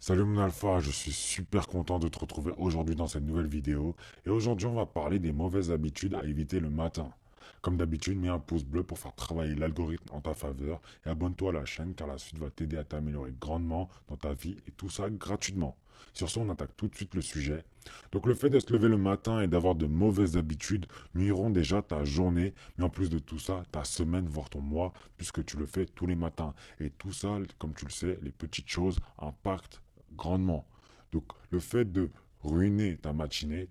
Salut mon alpha, je suis super content de te retrouver aujourd'hui dans cette nouvelle vidéo. Et aujourd'hui, on va parler des mauvaises habitudes à éviter le matin. Comme d'habitude, mets un pouce bleu pour faire travailler l'algorithme en ta faveur et abonne-toi à la chaîne car la suite va t'aider à t'améliorer grandement dans ta vie et tout ça gratuitement. Sur ce, on attaque tout de suite le sujet. Donc le fait de se lever le matin et d'avoir de mauvaises habitudes nuiront déjà ta journée, mais en plus de tout ça, ta semaine, voire ton mois, puisque tu le fais tous les matins. Et tout ça, comme tu le sais, les petites choses impactent grandement. Donc le fait de ruiner ta matinée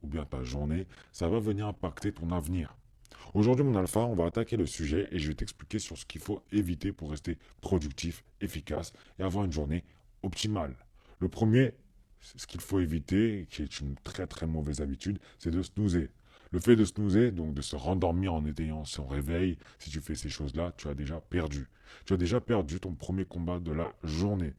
ou bien ta journée, ça va venir impacter ton avenir. Aujourd'hui, mon alpha, on va attaquer le sujet et je vais t'expliquer sur ce qu'il faut éviter pour rester productif, efficace et avoir une journée optimale. Le premier, ce qu'il faut éviter, qui est une très très mauvaise habitude, c'est de snoozer. Le fait de snoozer, donc de se rendormir en étayant son réveil, si tu fais ces choses-là, tu as déjà perdu. Tu as déjà perdu ton premier combat de la journée.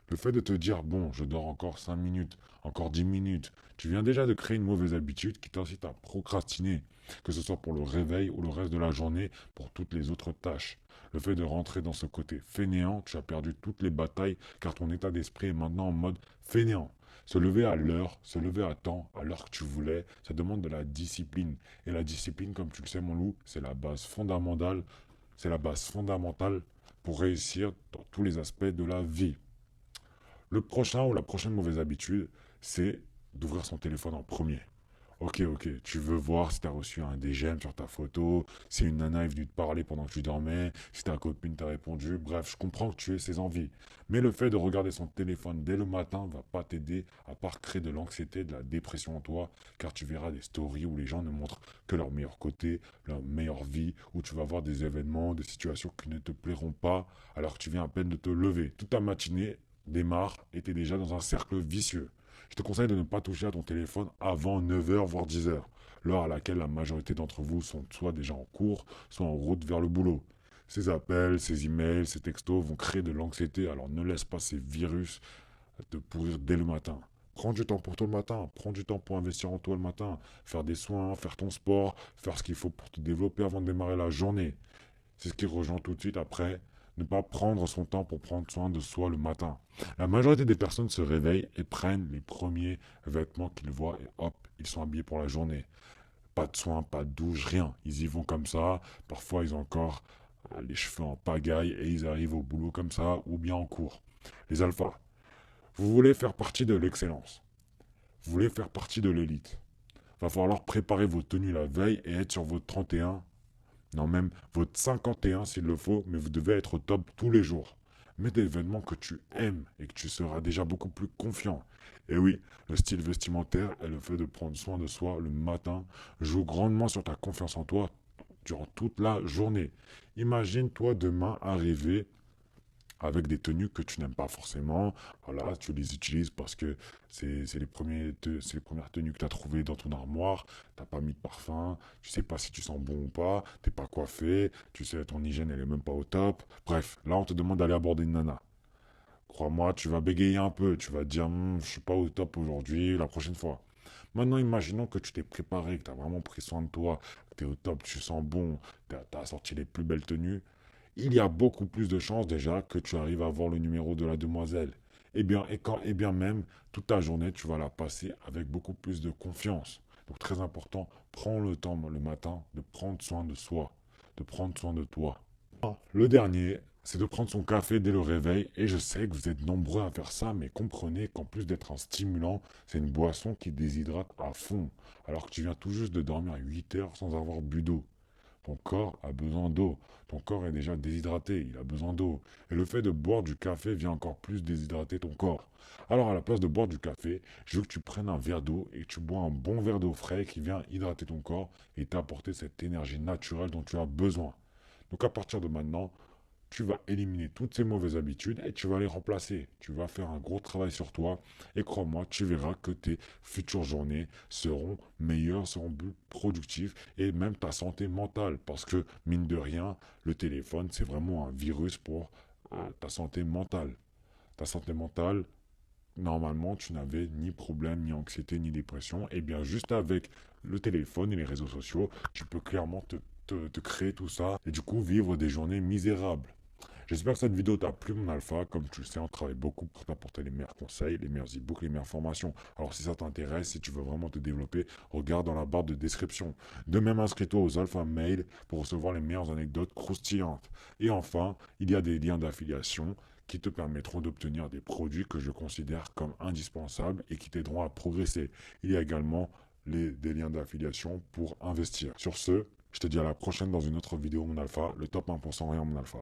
Le fait de te dire, bon, je dors encore 5 minutes, encore 10 minutes, tu viens déjà de créer une mauvaise habitude qui t'incite à procrastiner, que ce soit pour le réveil ou le reste de la journée, pour toutes les autres tâches. Le fait de rentrer dans ce côté fainéant, tu as perdu toutes les batailles car ton état d'esprit est maintenant en mode fainéant. Se lever à l'heure, se lever à temps, à l'heure que tu voulais, ça demande de la discipline. Et la discipline, comme tu le sais, mon loup, c'est la base fondamentale. C'est la base fondamentale pour réussir dans tous les aspects de la vie. Le prochain ou la prochaine mauvaise habitude, c'est d'ouvrir son téléphone en premier. Ok, ok, tu veux voir si tu as reçu un des j'aime sur ta photo, si une nana est venue te parler pendant que tu dormais, si ta copine t'a répondu, bref, je comprends que tu aies ces envies. Mais le fait de regarder son téléphone dès le matin va pas t'aider à part créer de l'anxiété, de la dépression en toi, car tu verras des stories où les gens ne montrent que leur meilleur côté, leur meilleure vie, où tu vas voir des événements, des situations qui ne te plairont pas, alors que tu viens à peine de te lever. Toute ta matinée démarre et t'es déjà dans un cercle vicieux. Je te conseille de ne pas toucher à ton téléphone avant 9 heures voire 10 heures, l'heure à laquelle la majorité d'entre vous sont soit déjà en cours, soit en route vers le boulot. Ces appels, ces emails, ces textos vont créer de l'anxiété, alors ne laisse pas ces virus te pourrir dès le matin. Prends du temps pour toi le matin, prends du temps pour investir en toi le matin, faire des soins, faire ton sport, faire ce qu'il faut pour te développer avant de démarrer la journée. C'est ce qui rejoint tout de suite après ne pas prendre son temps pour prendre soin de soi le matin. La majorité des personnes se réveillent et prennent les premiers vêtements qu'ils voient et hop, ils sont habillés pour la journée. Pas de soins, pas de douche, rien. Ils y vont comme ça. Parfois, ils ont encore les cheveux en pagaille et ils arrivent au boulot comme ça ou bien en cours. Les alphas, vous voulez faire partie de l'excellence. Vous voulez faire partie de l'élite. Va falloir préparer vos tenues la veille et être sur votre 31. Non, même votre 51 s'il le faut, mais vous devez être au top tous les jours. Mets des événements que tu aimes et que tu seras déjà beaucoup plus confiant. Et oui, le style vestimentaire et le fait de prendre soin de soi le matin joue grandement sur ta confiance en toi durant toute la journée. Imagine-toi demain arriver avec des tenues que tu n'aimes pas forcément. Voilà, tu les utilises parce que c'est c'est les premières tenues que tu as trouvées dans ton armoire. T'as pas mis de parfum, tu sais pas si tu sens bon ou pas, t'es pas coiffé, tu sais ton hygiène elle est même pas au top. Bref, là on te demande d'aller aborder une nana. Crois-moi, tu vas bégayer un peu, tu vas te dire je suis pas au top aujourd'hui, la prochaine fois. Maintenant, imaginons que tu t'es préparé, que tu as vraiment pris soin de toi, que tu es au top, tu sens bon, tu as sorti les plus belles tenues. Il y a beaucoup plus de chances déjà que tu arrives à avoir le numéro de la demoiselle. Et bien même, toute ta journée, tu vas la passer avec beaucoup plus de confiance. Donc très important, prends le temps le matin de prendre soin de soi, de prendre soin de toi. Le dernier, c'est de prendre son café dès le réveil, et je sais que vous êtes nombreux à faire ça, mais comprenez qu'en plus d'être un stimulant, c'est une boisson qui déshydrate à fond, alors que tu viens tout juste de dormir 8 heures sans avoir bu d'eau. Ton corps a besoin d'eau. Ton corps est déjà déshydraté, il a besoin d'eau. Et le fait de boire du café vient encore plus déshydrater ton corps. Alors à la place de boire du café, je veux que tu prennes un verre d'eau et que tu bois un bon verre d'eau frais qui vient hydrater ton corps et t'apporter cette énergie naturelle dont tu as besoin. Donc à partir de maintenant, tu vas éliminer toutes ces mauvaises habitudes et tu vas les remplacer. Tu vas faire un gros travail sur toi et crois-moi, tu verras que tes futures journées seront meilleures, seront plus productives et même ta santé mentale. Parce que, mine de rien, le téléphone, c'est vraiment un virus pour ta santé mentale. Ta santé mentale, normalement, tu n'avais ni problème, ni anxiété, ni dépression. Et bien, juste avec le téléphone et les réseaux sociaux, tu peux clairement te créer tout ça et du coup vivre des journées misérables. J'espère que cette vidéo t'a plu, mon alpha. Comme tu le sais, on travaille beaucoup pour t'apporter les meilleurs conseils, les meilleurs e-books, les meilleures formations. Alors si ça t'intéresse, si tu veux vraiment te développer, regarde dans la barre de description. De même, inscris-toi aux alpha mail pour recevoir les meilleures anecdotes croustillantes. Et enfin, il y a des liens d'affiliation qui te permettront d'obtenir des produits que je considère comme indispensables et qui t'aideront à progresser. Il y a également des liens d'affiliation pour investir. Sur ce, je te dis à la prochaine dans une autre vidéo, mon alpha. Le top 1% rien, mon alpha.